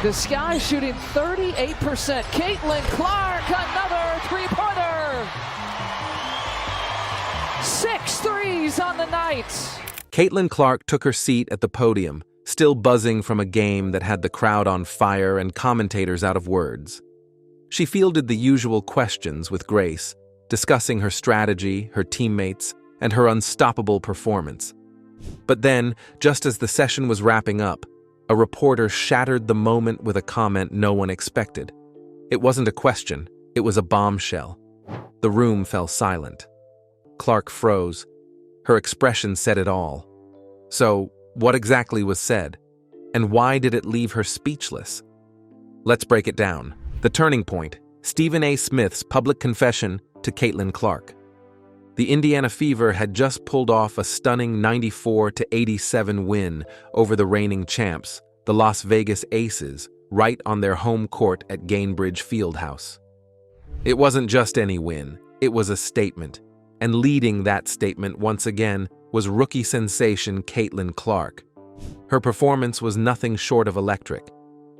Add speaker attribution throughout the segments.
Speaker 1: The Sky shooting 38%. Caitlin Clark, another three-pointer. 6 threes on the night.
Speaker 2: Caitlin Clark took her seat at the podium, still buzzing from a game that had the crowd on fire and commentators out of words. She fielded the usual questions with grace, discussing her strategy, her teammates, and her unstoppable performance. But then, just as the session was wrapping up, a reporter shattered the moment with a comment no one expected. It wasn't a question, it was a bombshell. The room fell silent. Clark froze. Her expression said it all. So, what exactly was said? And why did it leave her speechless? Let's break it down. The turning point, Stephen A. Smith's public confession to Caitlin Clark. The Indiana Fever had just pulled off a stunning 94-87 win over the reigning champs, the Las Vegas Aces, right on their home court at Gainbridge Fieldhouse. It wasn't just any win, it was a statement. And leading that statement once again was rookie sensation Caitlin Clark. Her performance was nothing short of electric.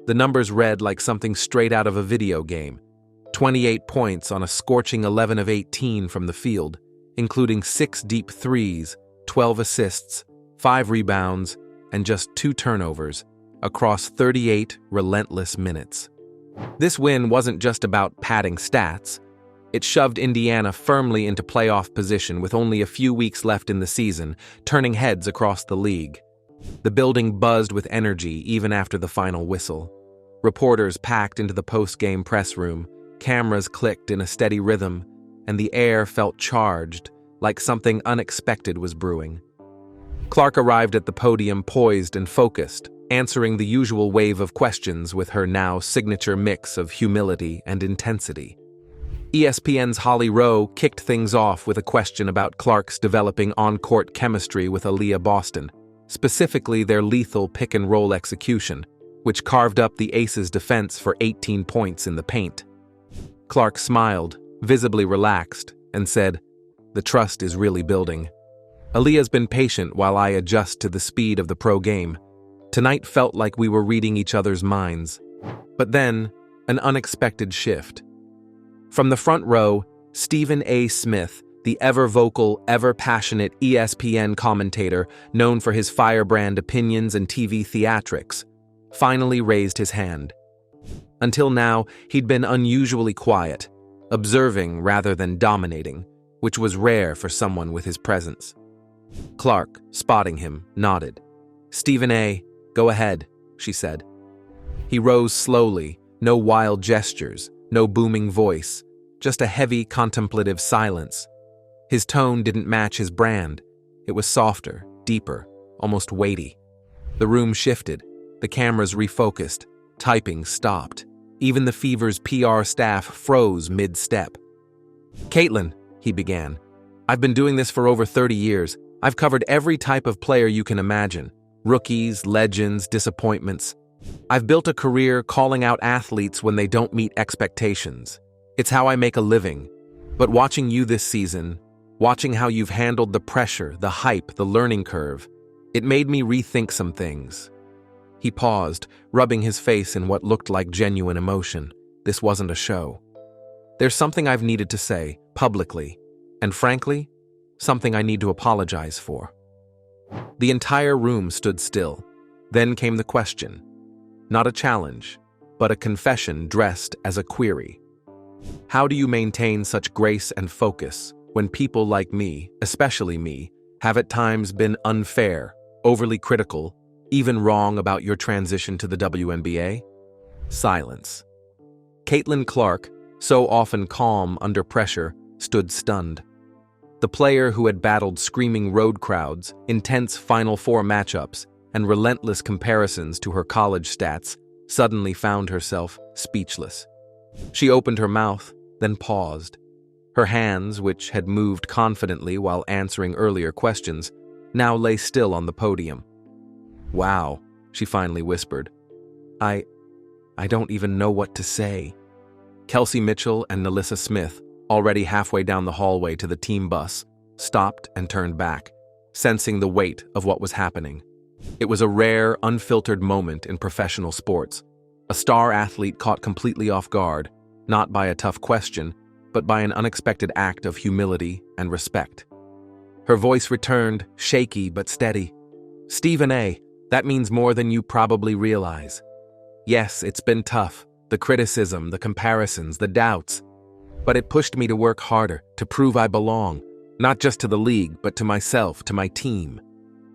Speaker 2: The numbers read like something straight out of a video game. 28 points on a scorching 11 of 18 from the field, including 6 deep threes, 12 assists, 5 rebounds, and just 2 turnovers across 38 relentless minutes. This win wasn't just about padding stats. It shoved Indiana firmly into playoff position with only a few weeks left in the season, turning heads across the league. The building buzzed with energy even after the final whistle. Reporters packed into the post-game press room, cameras clicked in a steady rhythm, and the air felt charged, like something unexpected was brewing. Clark arrived at the podium poised and focused, answering the usual wave of questions with her now signature mix of humility and intensity. ESPN's Holly Rowe kicked things off with a question about Clark's developing on-court chemistry with Aaliyah Boston, specifically their lethal pick-and-roll execution, which carved up the Aces' defense for 18 points in the paint. Clark smiled, visibly relaxed, and said, "The trust is really building. Aaliyah's been patient while I adjust to the speed of the pro game. Tonight felt like we were reading each other's minds." But then, an unexpected shift. From the front row, Stephen A. Smith, the ever-vocal, ever-passionate ESPN commentator known for his firebrand opinions and TV theatrics, finally raised his hand. Until now, he'd been unusually quiet, observing rather than dominating, which was rare for someone with his presence. Clark, spotting him, nodded. "Stephen A., go ahead," she said. He rose slowly, no wild gestures, no booming voice, just a heavy, contemplative silence. His tone didn't match his brand. It was softer, deeper, almost weighty. The room shifted. The cameras refocused. Typing stopped. Even the Fever's PR staff froze mid-step. "Caitlin," he began, "I've been doing this for over 30 years. I've covered every type of player you can imagine. Rookies, legends, disappointments. I've built a career calling out athletes when they don't meet expectations. It's how I make a living. But watching you this season, watching how you've handled the pressure, the hype, the learning curve, it made me rethink some things." He paused, rubbing his face in what looked like genuine emotion. This wasn't a show. "There's something I've needed to say, publicly, and frankly, something I need to apologize for." The entire room stood still. Then came the question. Not a challenge, but a confession dressed as a query. "How do you maintain such grace and focus when people like me, especially me, have at times been unfair, overly critical, even wrong about your transition to the WNBA?" Silence. Caitlin Clark, so often calm under pressure, stood stunned. The player who had battled screaming road crowds, intense Final Four matchups, and relentless comparisons to her college stats, suddenly found herself speechless. She opened her mouth, then paused. Her hands, which had moved confidently while answering earlier questions, now lay still on the podium. "Wow," she finally whispered. I don't even know what to say." Kelsey Mitchell and Nalissa Smith, already halfway down the hallway to the team bus, stopped and turned back, sensing the weight of what was happening. It was a rare, unfiltered moment in professional sports, a a star athlete caught completely off guard, not by a tough question, but by an unexpected act of humility and respect. Her voice returned, shaky but steady. "Stephen A., that means more than you probably realize. Yes, it's been tough, the criticism, the comparisons, the doubts. But it pushed me to work harder, to prove I belong, not just to the league, but to myself, to my team."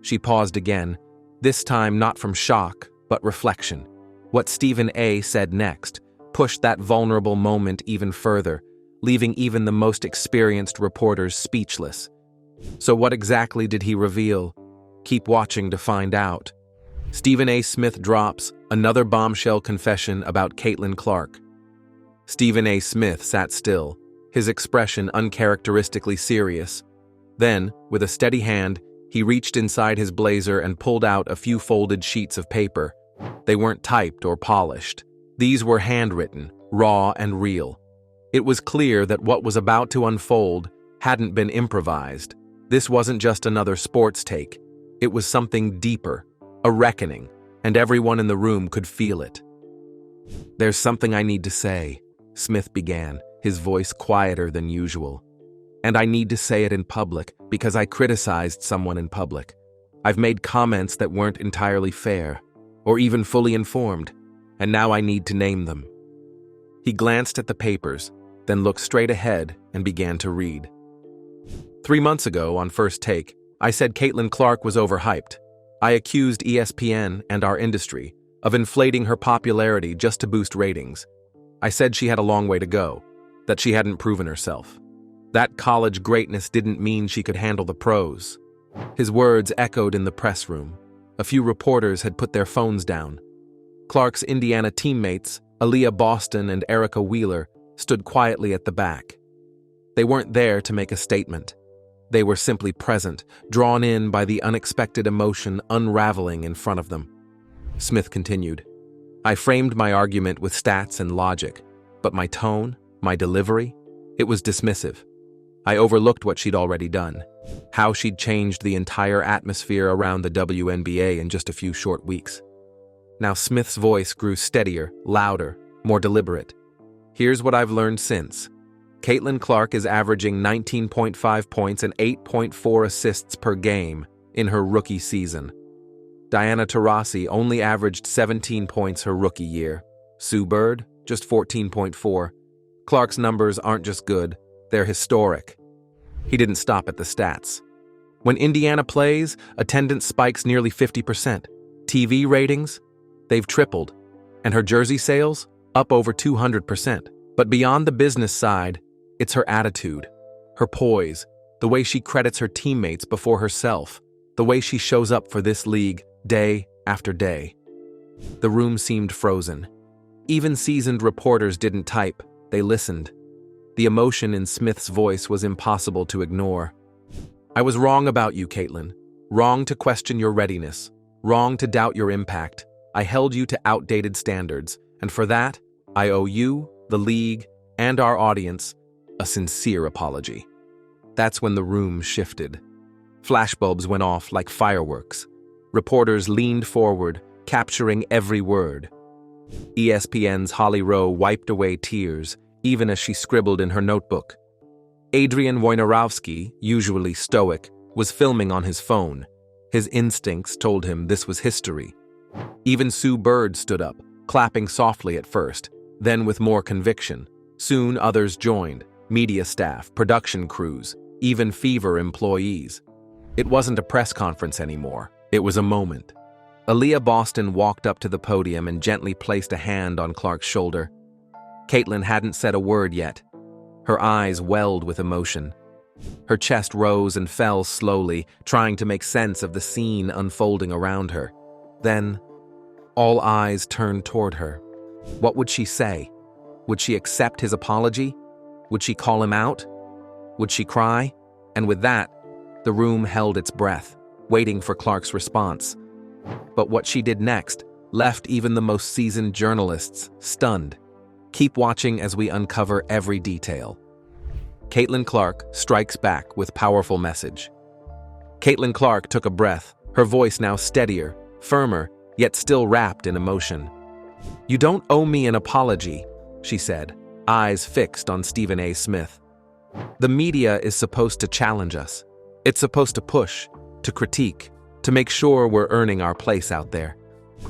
Speaker 2: She paused again, this time not from shock, but reflection. What Stephen A. said next pushed that vulnerable moment even further, leaving even the most experienced reporters speechless. So what exactly did he reveal? Keep watching to find out. Stephen A. Smith drops another bombshell confession about Caitlin Clark. Stephen A. Smith sat still, his expression uncharacteristically serious. Then, with a steady hand, he reached inside his blazer and pulled out a few folded sheets of paper. They weren't typed or polished. These were handwritten, raw and real. It was clear that what was about to unfold hadn't been improvised. This wasn't just another sports take. It was something deeper, a reckoning, and everyone in the room could feel it. "There's something I need to say," Smith began, his voice quieter than usual. "And I need to say it in public because I criticized someone in public. I've made comments that weren't entirely fair, or even fully informed, and now I need to name them." He glanced at the papers, then looked straight ahead and began to read. 3 months ago, on First Take, I said Caitlin Clark was overhyped. I accused ESPN and our industry of inflating her popularity just to boost ratings. I said she had a long way to go, that she hadn't proven herself. That college greatness didn't mean she could handle the pros. His words echoed in the press room. A few reporters had put their phones down. Clark's Indiana teammates, Aaliyah Boston and Erica Wheeler, stood quietly at the back. They weren't there to make a statement. They were simply present, drawn in by the unexpected emotion unraveling in front of them. Smith continued, "I framed my argument with stats and logic, but my tone, my delivery, it was dismissive. I overlooked what she'd already done, how she'd changed the entire atmosphere around the WNBA in just a few short weeks." Now Smith's voice grew steadier, louder, more deliberate. "Here's what I've learned since. Caitlin Clark is averaging 19.5 points and 8.4 assists per game in her rookie season. Diana Taurasi only averaged 17 points her rookie year. Sue Bird, just 14.4. Clark's numbers aren't just good, they're historic." He didn't stop at the stats. "When Indiana plays, attendance spikes nearly 50%. TV ratings, they've tripled. And her jersey sales, up over 200%. But beyond the business side, it's her attitude, her poise, the way she credits her teammates before herself, the way she shows up for this league day after day." The room seemed frozen. Even seasoned reporters didn't type, they listened. The emotion in Smith's voice was impossible to ignore. "I was wrong about you, Caitlin. Wrong to question your readiness. Wrong to doubt your impact. I held you to outdated standards, and for that, I owe you, the league, and our audience a sincere apology." That's when the room shifted. Flashbulbs went off like fireworks. Reporters leaned forward, capturing every word. ESPN's Holly Rowe wiped away tears, even as she scribbled in her notebook. Adrian Wojnarowski, usually stoic, was filming on his phone. His instincts told him this was history. Even Sue Bird stood up, clapping softly at first, then with more conviction. Soon others joined, media staff, production crews, even Fever employees. It wasn't a press conference anymore. It was a moment. Aaliyah Boston walked up to the podium and gently placed a hand on Clark's shoulder. Caitlin hadn't said a word yet. Her eyes welled with emotion. Her chest rose and fell slowly, trying to make sense of the scene unfolding around her. Then, all eyes turned toward her. What would she say? Would she accept his apology? Would she call him out? Would she cry? And with that, the room held its breath, waiting for Clark's response. But what she did next left even the most seasoned journalists stunned. Keep watching as we uncover every detail. Caitlin Clark strikes back with powerful message. Caitlin Clark took a breath, her voice now steadier, firmer, yet still wrapped in emotion. "You don't owe me an apology," she said, eyes fixed on Stephen A. Smith. "The media is supposed to challenge us. It's supposed to push, to critique, to make sure we're earning our place out there.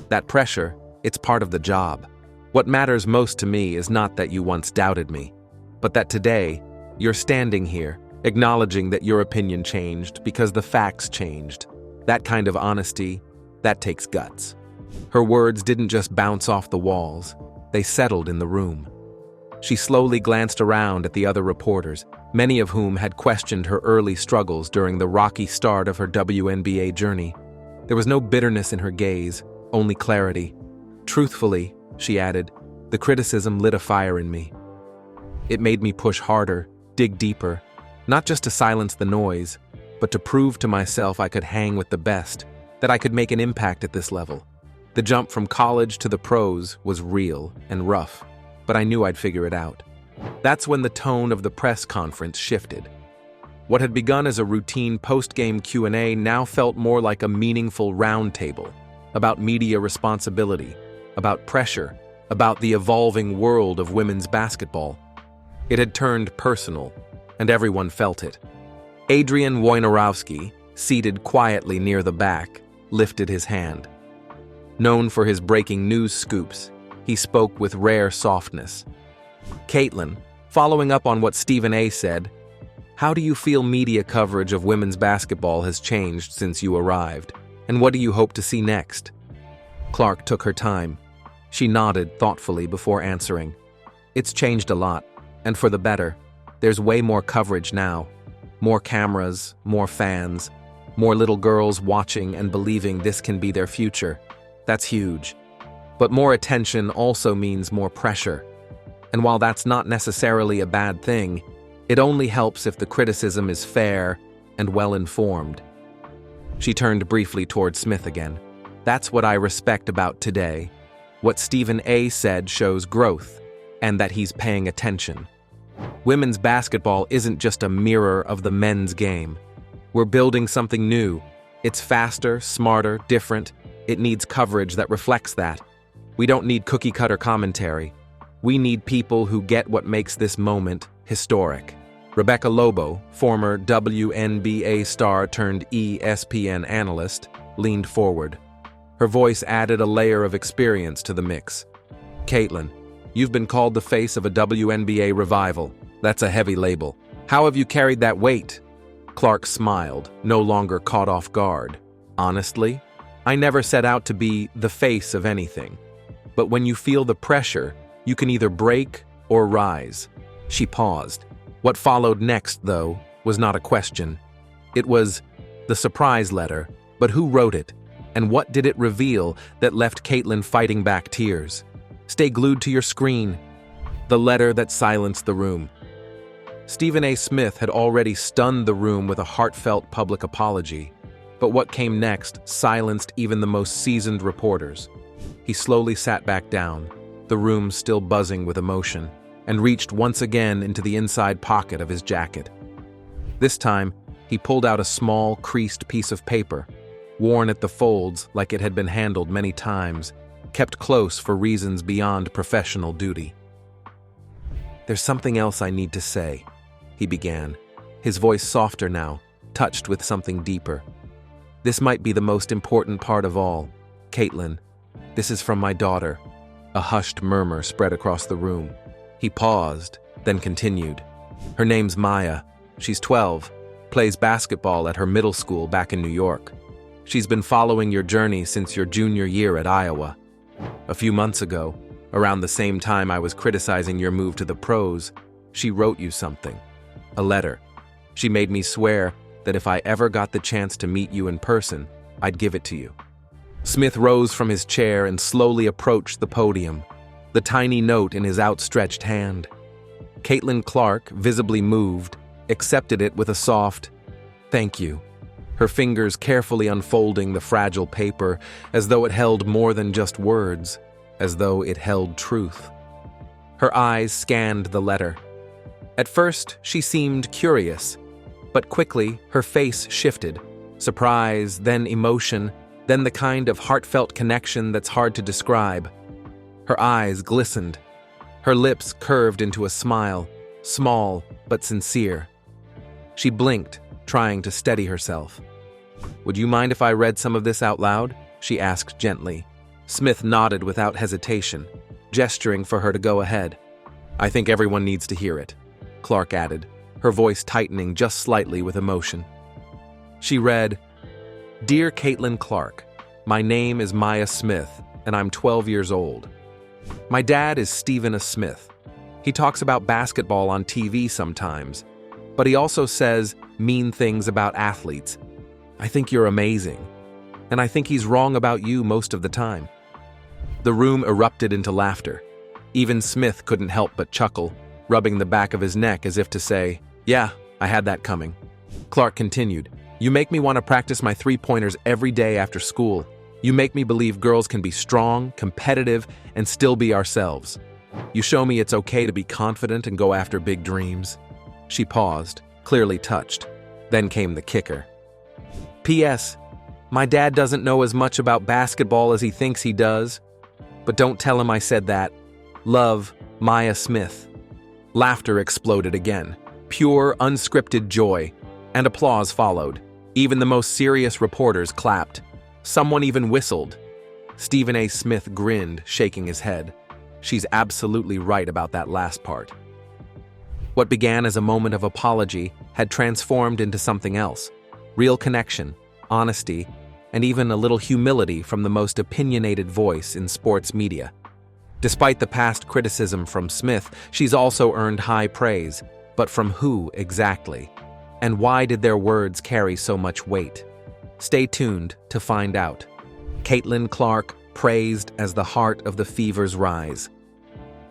Speaker 2: That pressure, it's part of the job. What matters most to me is not that you once doubted me, but that today, you're standing here, acknowledging that your opinion changed because the facts changed. That kind of honesty, that takes guts." Her words didn't just bounce off the walls, they settled in the room. She slowly glanced around at the other reporters, many of whom had questioned her early struggles during the rocky start of her WNBA journey. There was no bitterness in her gaze, only clarity. "Truthfully," she added, "the criticism lit a fire in me. It made me push harder, dig deeper, not just to silence the noise, but to prove to myself I could hang with the best, that I could make an impact at this level. The jump from college to the pros was real and rough, but I knew I'd figure it out." That's when the tone of the press conference shifted. What had begun as a routine post-game Q&A now felt more like a meaningful roundtable, about media responsibility, about pressure, about the evolving world of women's basketball. It had turned personal, and everyone felt it. Adrian Wojnarowski, seated quietly near the back, lifted his hand. Known for his breaking news scoops, he spoke with rare softness. "Caitlin, following up on what Stephen A. said, how do you feel media coverage of women's basketball has changed since you arrived, and what do you hope to see next?" Clark took her time. She nodded thoughtfully before answering. "It's changed a lot, and for the better. There's way more coverage now. More cameras, more fans, more little girls watching and believing this can be their future. That's huge. But more attention also means more pressure. And while that's not necessarily a bad thing, it only helps if the criticism is fair and well-informed." She turned briefly toward Smith again. "That's what I respect about today. What Stephen A. said shows growth, and that he's paying attention. Women's basketball isn't just a mirror of the men's game. We're building something new. It's faster, smarter, different. It needs coverage that reflects that. We don't need cookie-cutter commentary. We need people who get what makes this moment historic." Rebecca Lobo, former WNBA star turned ESPN analyst, leaned forward. Her voice added a layer of experience to the mix. "Caitlin, you've been called the face of a WNBA revival. That's a heavy label. How have you carried that weight?" Clark smiled, no longer caught off guard. "Honestly, I never set out to be the face of anything. But when you feel the pressure, you can either break or rise." She paused. What followed next, though, was not a question. It was the surprise letter, but who wrote it? And what did it reveal that left Caitlin fighting back tears? Stay glued to your screen. The letter that silenced the room. Stephen A. Smith had already stunned the room with a heartfelt public apology, but what came next silenced even the most seasoned reporters. He slowly sat back down, the room still buzzing with emotion, and reached once again into the inside pocket of his jacket. This time, he pulled out a small, creased piece of paper, worn at the folds like it had been handled many times, kept close for reasons beyond professional duty. "There's something else I need to say," he began, his voice softer now, touched with something deeper. "This might be the most important part of all. Caitlin, this is from my daughter." A hushed murmur spread across the room. He paused, then continued. "Her name's Maya. She's 12, plays basketball at her middle school back in New York. She's been following your journey since your junior year at Iowa. A few months ago, around the same time I was criticizing your move to the pros, she wrote you something. A letter. She made me swear that if I ever got the chance to meet you in person, I'd give it to you." Smith rose from his chair and slowly approached the podium, the tiny note in his outstretched hand. Caitlin Clark, visibly moved, accepted it with a soft, "Thank you," her fingers carefully unfolding the fragile paper as though it held more than just words, as though it held truth. Her eyes scanned the letter. At first, she seemed curious, but quickly her face shifted. Surprise, then emotion, then the kind of heartfelt connection that's hard to describe. Her eyes glistened. Her lips curved into a smile, small but sincere. She blinked, trying to steady herself. "Would you mind if I read some of this out loud?" she asked gently. Smith nodded without hesitation, gesturing for her to go ahead. "I think everyone needs to hear it," Clark added, her voice tightening just slightly with emotion. She read, "Dear Caitlin Clark, my name is Maya Smith, and I'm 12 years old. My dad is Stephen A. Smith. He talks about basketball on TV sometimes, but he also says mean things about athletes. I think you're amazing, and I think he's wrong about you most of the time." The room erupted into laughter. Even Smith couldn't help but chuckle, rubbing the back of his neck as if to say, "Yeah, I had that coming." Clark continued, "You make me want to practice my three-pointers every day after school. You make me believe girls can be strong, competitive, and still be ourselves. You show me it's okay to be confident and go after big dreams." She paused, clearly touched. Then came the kicker. "P.S. My dad doesn't know as much about basketball as he thinks he does. But don't tell him I said that. Love, Maya Smith." Laughter exploded again. Pure, unscripted joy. And applause followed. Even the most serious reporters clapped. Someone even whistled. Stephen A. Smith grinned, shaking his head. She's absolutely right about that last part. What began as a moment of apology had transformed into something else. Real connection, honesty, and even a little humility from the most opinionated voice in sports media. Despite the past criticism from Smith, she's also earned high praise. But from who exactly? And why did their words carry so much weight? Stay tuned to find out. Caitlin Clark praised as the heart of the Fever's rise.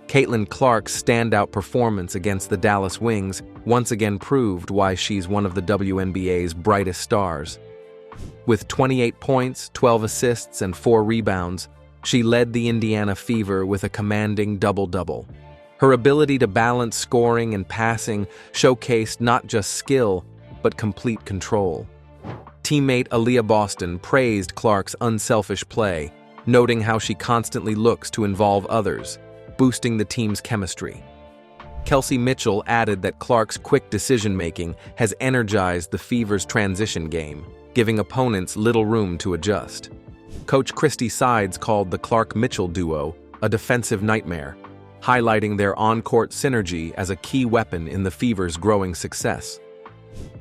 Speaker 2: Caitlin Clark's standout performance against the Dallas Wings once again proved why she's one of the WNBA's brightest stars. With 28 points, 12 assists, and 4 rebounds, she led the Indiana Fever with a commanding double-double. Her ability to balance scoring and passing showcased not just skill, but complete control. Teammate Aaliyah Boston praised Clark's unselfish play, noting how she constantly looks to involve others, boosting the team's chemistry. Kelsey Mitchell added that Clark's quick decision-making has energized the Fever's transition game, giving opponents little room to adjust. Coach Christy Sides called the Clark-Mitchell duo a defensive nightmare, highlighting their on-court synergy as a key weapon in the Fever's growing success.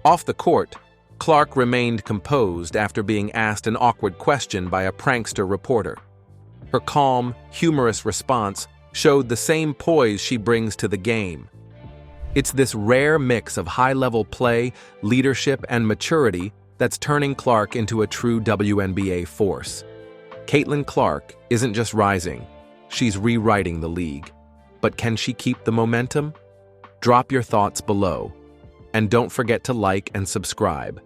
Speaker 2: Off the court, Clark remained composed after being asked an awkward question by a prankster reporter. Her calm, humorous response showed the same poise she brings to the game. It's this rare mix of high-level play, leadership, and maturity that's turning Clark into a true WNBA force. Caitlin Clark isn't just rising, she's rewriting the league. But can she keep the momentum? Drop your thoughts below. And don't forget to like and subscribe.